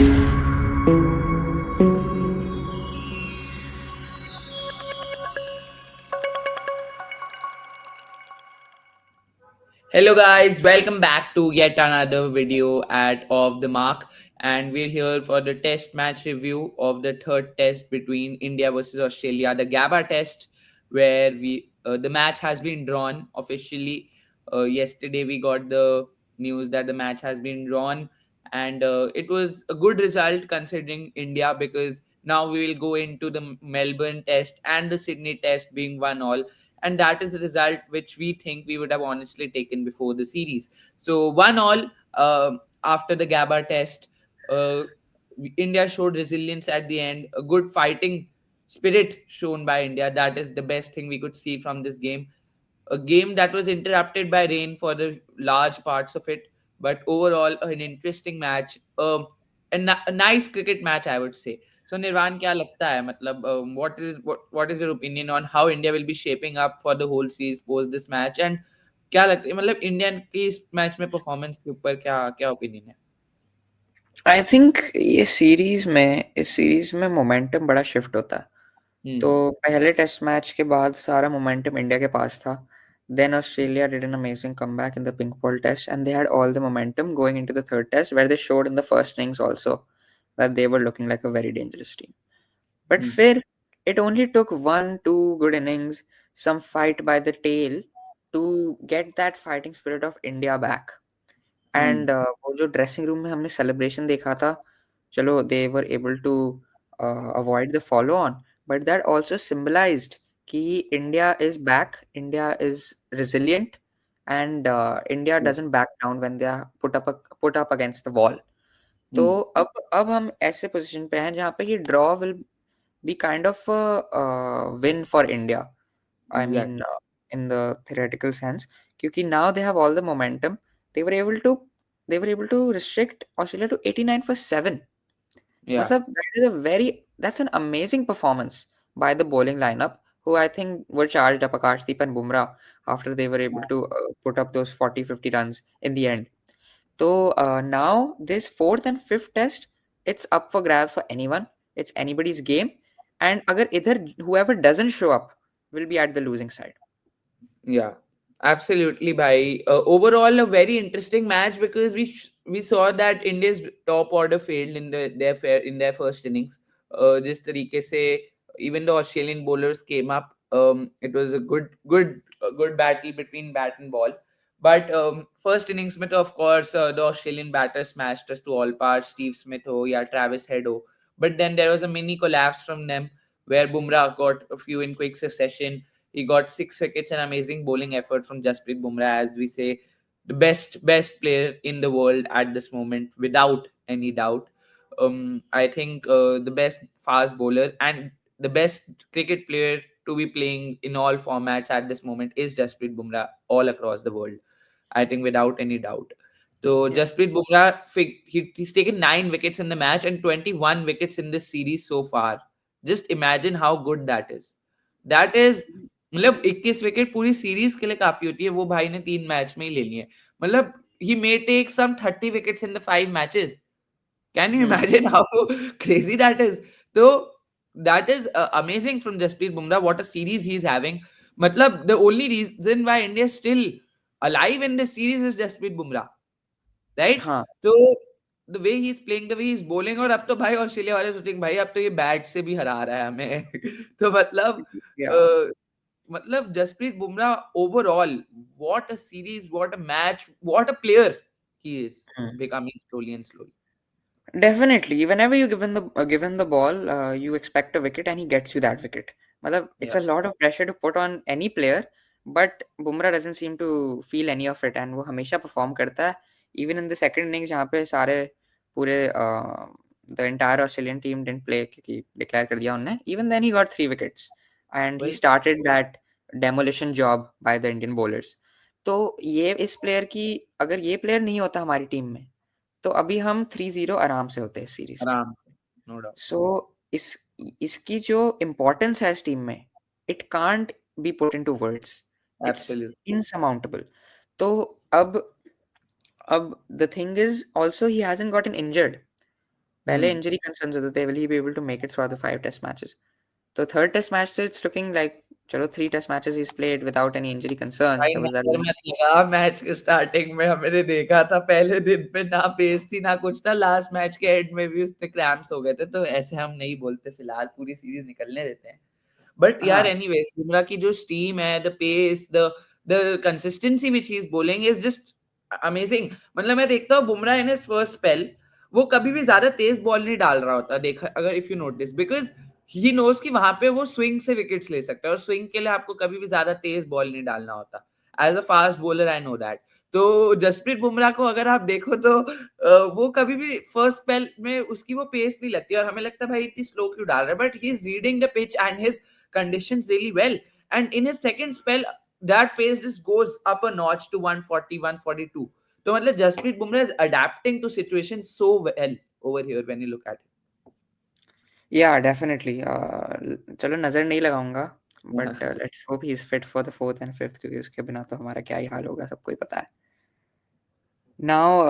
Hello guys, welcome back to yet another video at Off the Mark, and we're here for the test match review of the third test between India versus Australia, the Gabba Test, where the match has been drawn officially. Yesterday we got the news that the match has been drawn, and it was a good result considering India, because now we will go into the Melbourne Test and the Sydney Test being 1-all, and that is the result which we think we would have honestly taken before the series. So 1-all after the Gabba Test. Uh, India showed resilience at the end, a good fighting spirit shown by India. That is the best thing we could see from this game. A game that was interrupted by rain for the large parts of it, but overall an interesting match, a nice cricket match, I would say. So Nirvan, क्या लगता है, मतलब what is your opinion on how India will be shaping up for the whole series post this match, and क्या लगता है, मतलब Indian की इस मैच में परफॉर्मेंस के ऊपर क्या क्या ओपिनियन है? आई थिंक इस सीरीज में मोमेंटम बड़ा शिफ्ट होता है। तो हम्म. पहले टेस्ट मैच के बाद सारा मोमेंटम इंडिया के पास था। Then Australia did an amazing comeback in the pink ball test and they had all the momentum going into the third test where they showed in the first innings also that they were looking like a very dangerous team. But hmm. फिर it only took 1-2 good innings, some fight by the tail to get that fighting spirit of India back. Hmm. And वो जो dressing room में हमने celebration देखा था, चलो they were able to avoid the follow on, but that also symbolised कि India is back, India is resilient and India doesn't back down when they are put up against the wall. तो hmm. अब हम ऐसे position पे हैं जहाँ पे ये draw will be kind of a win for India. I mean, Exactly. in the theoretical sense, क्योंकि now they have all the momentum. They were able to they were able to restrict Australia to 89 for 7. Yeah. मतलब that's an amazing performance by the bowling lineup, who I think were charged up, Akashdeep and Bumrah, after they were able to put up those 40-50 runs in the end. So now this fourth and fifth test, it's up for grabs for anyone. It's anybody's game, and अगर इधर whoever doesn't show up will be at the losing side. Yeah, absolutely, bhai. Overall, a very interesting match, because we saw that India's top order failed in in their first innings. जिस तरीके से even the Australian bowlers came up, it was a good battle between bat and ball. But first innings में तो of course the Australian batters smashed us to all parts. Steve Smith हो या Travis Head हो. But then there was a mini collapse from them, where Bumrah got a few in quick succession. He got 6 wickets, an amazing bowling effort from Jasprit Bumrah, as we say, the best player in the world at this moment, without any doubt. I think the best fast bowler and the best cricket player to be playing in all formats at this moment is Jasprit Bumrah all across the world. I think without any doubt. So Yeah. Jasprit Bumrah, he's taken 9 wickets in the match and 21 wickets in this series so far. Just imagine how good that is. That is, मतलब 21 wicket पूरी series के लिए काफी होती है, वो भाई ने 3 मैच में ही ले ली है। मतलब he may take some 30 wickets in the 5 matches. Can you Hmm. imagine how crazy that is? So that is amazing from Jasprit Bumrah. What a series he's having. मतलब the only reason why India is still alive in this series is Jasprit Bumrah, right? हाँ. So the way he's playing, the way he's bowling, और अब तो भाई Australia वाले सोचेंगे भाई अब तो ये बैट से भी हरा रहा है हमें। तो Yeah. मतलब Jasprit Bumrah overall, what a series, what a match, what a player he is Hmm. becoming slowly and slowly. Definitely. Whenever you give him the ball, you expect a wicket, and he gets you that wicket. मतलब it's Yeah. a lot of pressure to put on any player, but Bumrah doesn't seem to feel any of it, and वो हमेशा perform करता है. Even in the second innings, जहाँ पे सारे पूरे the entire Australian team didn't play क्योंकि declare कर दिया उन्होंने. Even then, he got 3 wickets, and he वही. started that demolition job by the Indian bowlers. तो ये इस प्लेयर की, अगर ये प्लेयर नहीं होता हमारी टीम में, तो अभी हम 3-0 आराम से होते हैं इस सीरीज में। आराम से, नो डाउट. सो इस इसकी जो इम्पोर्टेंस है इस टीम में, it can't be put into words. It's absolutely. Insurmountable. तो अब अब the thing is also he hasn't gotten injured. पहले Hmm. इंजरी कंसर्न्स होते थे, will he be able to make it throughout the 5 test matches? तो third test match से it's looking like चलो 3 test matches he's played without any injury concerns. भाई There was that नजर one. मत लगा, match के स्टार्टिंग में हमने देखा था पहले दिन पे ना पेस थी ना कुछ था, लास्ट मैच के एंड में भी उसने क्रैम्प्स हो गए थे, तो ऐसे हम नहीं बोलते, फिलहाल पूरी सीरीज निकलने देते हैं। बट यार हाँ, एनीवेज बुमराह की जो स्टीम है, the pace, the consistency which he is bowling is just amazing. मतलब मैं देखता हूँ Bumrah in his first spell, वो कभी भी ज्यादा तेज बॉल नहीं डाल रहा होता, देखा अगर if you notice, because he knows कि वहां पे वो स्विंग से विकेट्स ले सकता है, और स्विंग के लिए आपको कभी भी ज्यादा तेज बॉल नहीं डालना होता। As a fast bowler I know that. तो जसप्रीत बुमराह को अगर आप देखो तो वो कभी भी फर्स्ट स्पेल में उसकी वो पेस नहीं लगती, और हमें लगता है भाई इतनी स्लो क्यों डाल रहा है, but he is reading the pitch and his conditions really well. And in his second spell, that pace just goes up a notch to 140, 142. So मतलब Jasprit Bumrah is adapting to situations so well over here when you look at या definitely चलो नज़र नहीं लगाऊंगा, it. But let's hope he is fit for the fourth and fifth, क्योंकि उसके बिना तो हमारा क्या ही हाल होगा सबको ही पता है। नाउ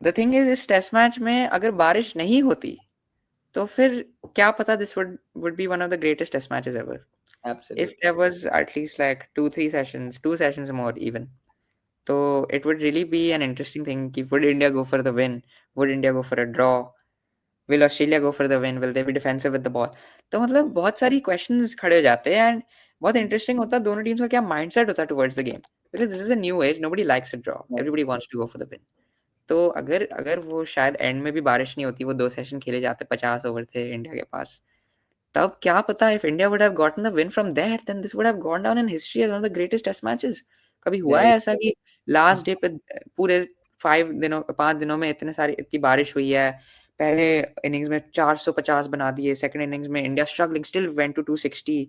द थिंग इज, इस टेस्ट मैच में अगर बारिश नहीं होती तो फिर क्या पता this would be one of the greatest test matches ever. If Absolutely. there was at least like 2 3 sessions, 2 sessions more even, so it would really be an interesting thing. Would India go for the win? Would India go for a draw? Will Australia go for the win? Will they be defensive with the ball? तो मतलब बहुत सारी questions खड़े हो जाते हैं, and बहुत interesting होता है दोनों teams का क्या mindset होता है towards the game, because this is a new age, nobody likes a draw, everybody wants to go for the win. तो अगर अगर वो शायद एंड में भी बारिश नहीं होती, वो 2 सेशन खेले जाते, 50 ओवर थे इंडिया के पास, तब क्या पता, if India would have gotten the win from there, then this would have gone down in history as one of the greatest test matches. कभी हुआ है Very. ऐसा कि लास्ट डे पे पूरे 5 दिनों में इतनी बारिश हुई है, पहले इनिंग्स में 450 बना दिए, सेकंड इनिंग्स में India struggling still went to 260,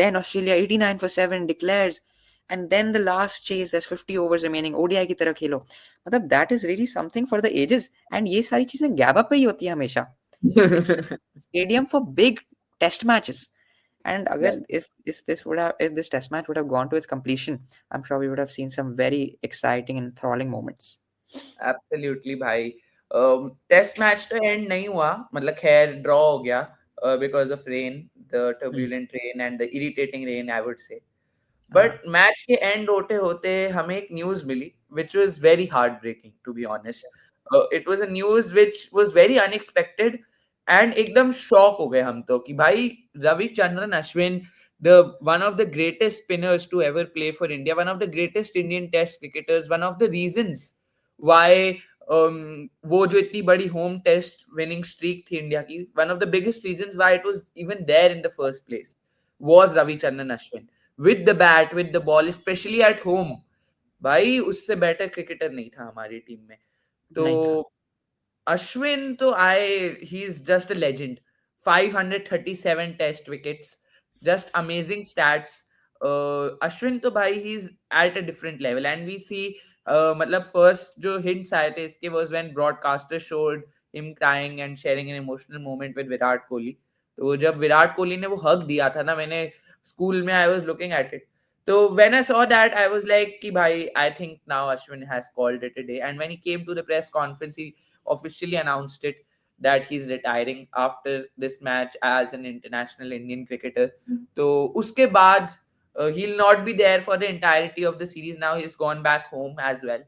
then Australia 89 for 7 declares, and then the last chase, there's 50 overs remaining, ODI की तरह खेलो। मतलब that is really something for the ages, and ये सारी चीजें गैबा पे ही होती है हमेशा। It's stadium for big test matches. And agar if this test match would have gone to its completion, I'm sure we would have seen some very exciting and enthralling moments. Absolutely भाई। Test match तो and नहीं हुआ, मतलब खैर draw हो गया because of rain, the Hmm. Turbulent rain and the irritating rain I would से। हाँ, बट मैच के एंड होते होते हमें एक न्यूज मिली which was very heart breaking to be honest. It was a news which was very unexpected, and एकदम shock हो गए हम तो कि भाई Ravichandran Ashwin, the one of the greatest spinners to ever play for India, one of the greatest Indian test cricketers, one of the reasons why वो जो इतनी बड़ी होम टेस्ट विनिंग स्ट्रीक थी इंडिया की, one of the biggest reasons why it was even there in the first place was Ravichandran Ashwin with the bat, with the ball, especially at home। भाई उससे better cricketer नहीं था हमारी team में। तो नहीं था। Ashwin, तो he's just a legend. 537 test wickets, just amazing stats. Ashwin तो भाई he's at a different level, and we see मतलब first जो hints आए थे इसके was when broadcaster showed him crying and sharing an emotional moment with Virat Kohli। तो जब विराट कोहली ने वो हग दिया था ना, मैंने स्कूल में I was looking at it। तो when I saw that, I was like कि भाई I think now Ashwin has called it a day। And when he came to the press conference, he officially announced it that he's retiring after this match as an international Indian cricketer। तो उसके बाद he'll not be there for the entirety of the series, now he's gone back home as well।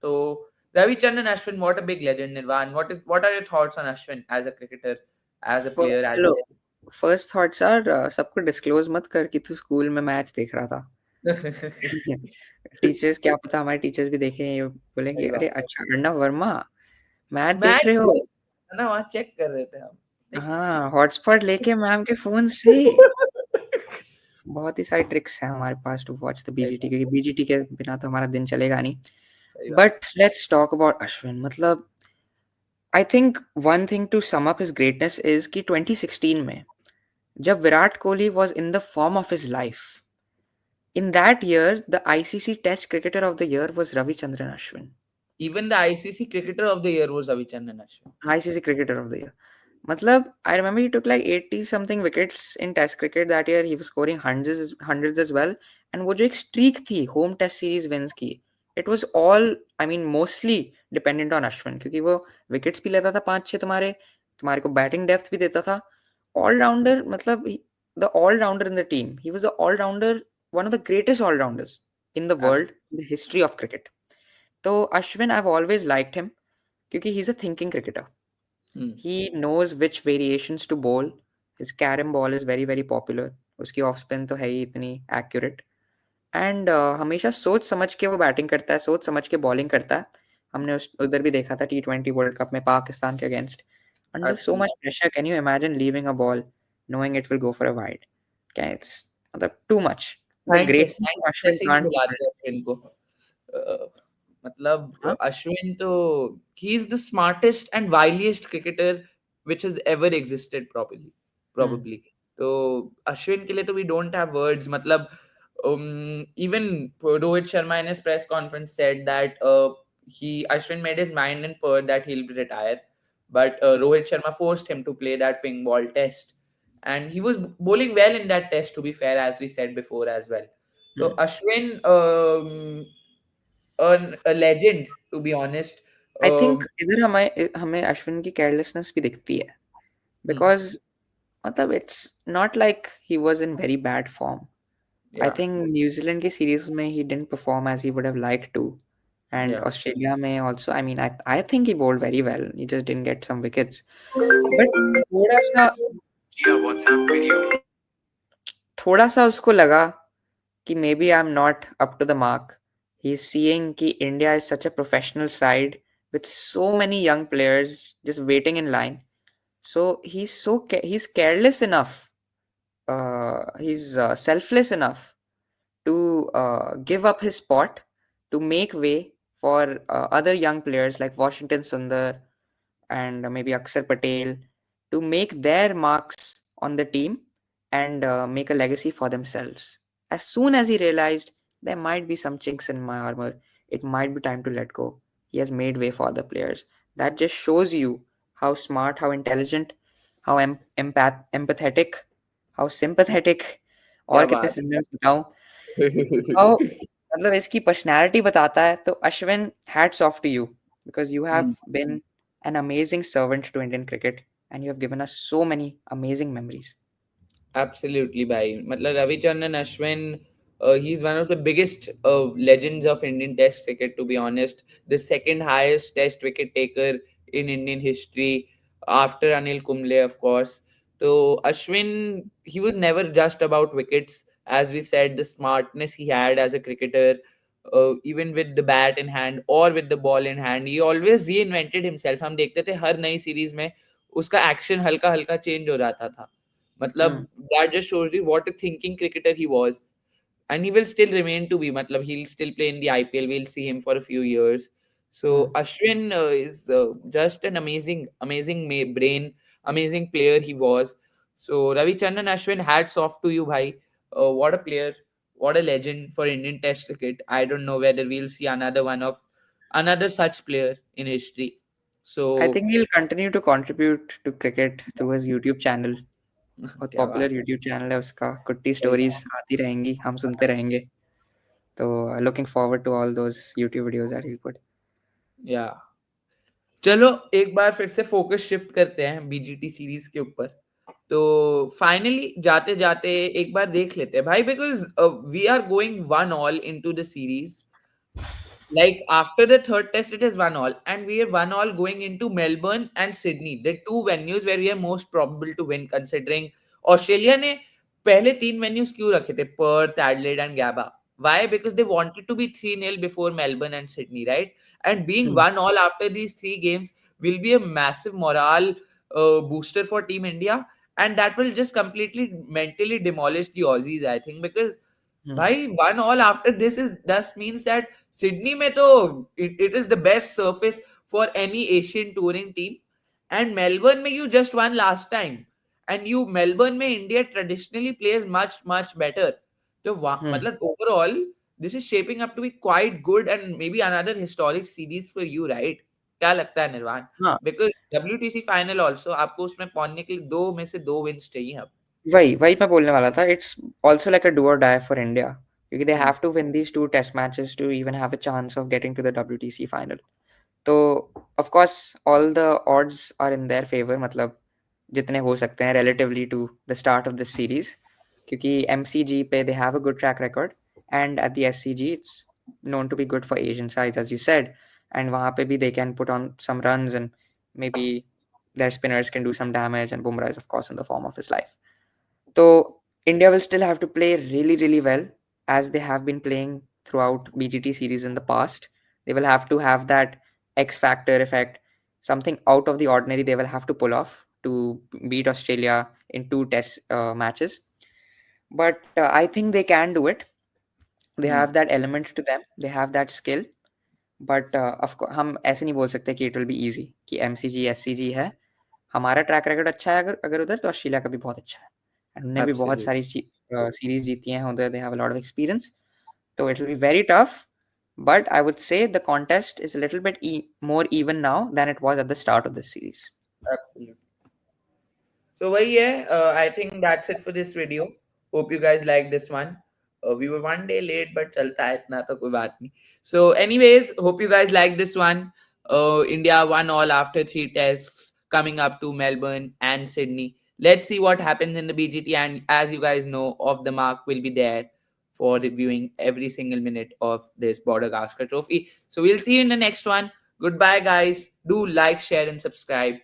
So Ravichandran Ashwin, what a big legend, Nirvan, what are your thoughts on Ashwin as a cricketer, as a player, as a चलो, first thoughts are, सबको disclose मत कर कि तू school में match देख रहा था। legend? टीचर्स, क्या पता हमारे टीचर्स भी देखें, ये बोलेंगे सही अरे बात है। अच्छा अर्णव वर्मा मैच देख मैच रहे हो। है ना, वहां चेक कर रहे थे हम। हाँ, हॉटस्पॉट लेके मैम के फोन से। बहुत ही सारे ट्रिक्स हैं हमारे पास टू वॉच द सही बीजीटी, बात, क्योंकि बीजीटी के बिना तो हमारा दिन चलेगा नहीं। सही बात। But let's talk about Ashwin. मतलब I think one thing to sum up his greatness is कि 2016 में जब Virat Kohli was in the form of his life, in that year the ICC test cricketer of the year was Ravichandran Ashwin. Even the ICC Cricketer of the Year was Ravichandran Ashwin। ICC cricketer of the year. मतलब I remember he took like 80 something wickets in test cricket that year. He was scoring hundreds as well. And वो जो एक streak थी home test series wins की, it was all, I mean mostly dependent on Ashwin, क्योंकि वो wickets भी लेता था 5 6 तुम्हारे, तुम्हारे को बैटिंग डेप्थ भी देता था, ऑलराउंडर मतलब the allrounder in the team, he was the allrounder, one of the greatest allrounders in the world, Abs- in the history of cricket. तो Ashwin, I have always liked him क्योंकि he is a thinking cricketer. hmm. He knows which variations to bowl. His carrom ball is very very popular. उसकी off spin तो है ही इतनी accurate. And हमेशा सोच समझ के वो बैटिंग करता है, सोच समझ के बॉलिंग करता है. हमने उस उधर भी देखा था T20 वर्ल्ड कप में पाकिस्तान के against. Under so Absolutely. Much pressure, can you imagine leaving a ball knowing it will go for a wide? क्या it's मतलब too much. The greatness of scientist Ashwin ऐसे ही can't be बुलाते built. हैं अश्विन को. मतलब हाँ. अश्विन तो he is the smartest and wiliest cricketer which has ever existed Hmm. probably. तो अश्विन के लिए तो वी डोंट हैव वर्ड्स. मतलब even Rohit Sharma in his press conference said that Ashwin made his mind in Perth that he'll retire, but Rohit Sharma forced him to play that ping ball test, and he was bowling well in that test, to be fair, as we said before as well. So Hmm. Ashwin, a legend, to be honest. I think Um, इधर हमें हमें अश्विन की carelessness भी दिखती है, hmm, because मतलब it's not like he was in very bad form. I yeah, think New Zealand की series में he didn't perform as he would have liked to, and yeah, Australia में also, I mean, I think he bowled very well. He just didn't get some wickets. But थोड़ा सा थोड़ा सा उसको लगा कि maybe I'm not up to the mark. He's seeing कि India is such a professional side with so many young players just waiting in line. So he's careless enough. He's selfless enough to give up his spot to make way for other young players like Washington Sundar and maybe Aksar Patel to make their marks on the team and make a legacy for themselves. As soon as he realized there might be some chinks in my armor, it might be time to let go, he has made way for other players. That just shows you how smart, how intelligent, how empathetic, how sympathetic, क्या और कितने बात. synonyms बताऊं, how मतलब इसकी personality बताता है. तो Ashwin, hats off to you because you have Hmm. Been an amazing servant to Indian cricket and you have given us so many amazing memories. Absolutely, bhai. Matlab Ravichandran Ashwin, he's one of the biggest legends of Indian Test cricket. To be honest, the second highest Test wicket taker in Indian history, after Anil Kumble, of course. So Ashwin, he was never just about wickets. As we said, the smartness he had as a cricketer, even with the bat in hand or with the ball in hand, he always reinvented himself. हम देखते थे हर नई series में उसका action हल्का हल्का change हो जाता था. Hmm. मतलब that just shows you what a thinking cricketer he was, and he will still remain to be. Matlab, he'll still play in the IPL. We'll see him for a few years. Hmm. So Ashwin is just an amazing brain, amazing player he was. So Ravi Chandran Ashwin, hats off to you, bhai. What a player, what a legend for Indian Test cricket. I don't know whether we'll see another such player in history. I So think he'll continue to contribute to cricket through his YouTube channel. बहुत क्या popular बात है. YouTube channel है उसका, कुट्टी सही stories बात. आती रहेंगी, हम सुनते रहेंगे. तो looking forward to all those YouTube videos that he'll put. या चलो एक बार फिर से फोकस शिफ्ट करते हैं बीजीटी सीरीज के ऊपर. तो फाइनली जाते जाते एक बार देख लेते हैं भाई, because we are going 1-1 into the series. Like after the third test, it is 1-1, and we are 1-1 going into Melbourne and Sydney, the two venues where we are most probable to win, considering Australia ने पहले तीन venues क्यों रखे थे, Perth, Adelaide and Gabba. Why? Because they wanted to be 3-0 before Melbourne and Sydney, right? And being Hmm. 1-1 after these three games will be a massive morale booster for Team India, and that will just completely mentally demolish the Aussies, I think, because Hmm. भाई 1-1 after this is thus means that Sydney में तो it is the best surface for any Asian touring team, and Melbourne में you just won last time, and you Melbourne में India traditionally plays much better. तो Hmm. मतलब overall this is shaping up to be quite good and maybe another historic series for you, right? क्या लगता है निर्वाण? हाँ, Because WTC final also आपको उसमें पहुंचने के लिए दो में से दो wins चाहिए अब. वही वही मैं बोलने वाला था. It's also like a do or die for India क्योंकि they Hmm. Have to win these two test matches to even have a chance of getting to the WTC final. तो of course all the odds are in their favor, मतलब जितने हो सकते हैं relatively to the start of this series, क्योंकि MCG पे they have a good track record and at the SCG it's known to be good for Asian sides as you said, and वहाँ पे भी they can put on some runs and maybe their spinners can do some damage, and Bumrah is of course in the form of his life. So India will still have to play really, really well as they have been playing throughout BGT series in the past. They will have to have that X factor effect, something out of the ordinary they will have to pull off to beat Australia in two test matches. But I think they can do it. They Hmm. have that element to them. They have that skill. But हम ऐसे नहीं बोल सकते कि it will be easy कि MCG SCG है. हमारा track record अच्छा है अगर अगर उधर, तो ऑस्ट्रेलिया का भी बहुत अच्छा है. एंड उन्हें भी बहुत Absolutely. सारी सीरीज जीती हैं उधर. They have a lot of experience. तो it will be very tough. But I would say the contest is little bit more even now than it was at the start of this series. Absolutely. So well, yeah, I think that's it for this video. Hope you guys like this one. We were one day late, but chalta hai, itna to koi baat nahi. So, anyways, hope you guys like this one. India won all after 3 tests coming up to Melbourne and Sydney. Let's see what happens in the BGT. And as you guys know, Off the Mark will be there for reviewing every single minute of this Border-Gavaskar Trophy. So, we'll see you in the next one. Goodbye, guys. Do like, share, and subscribe.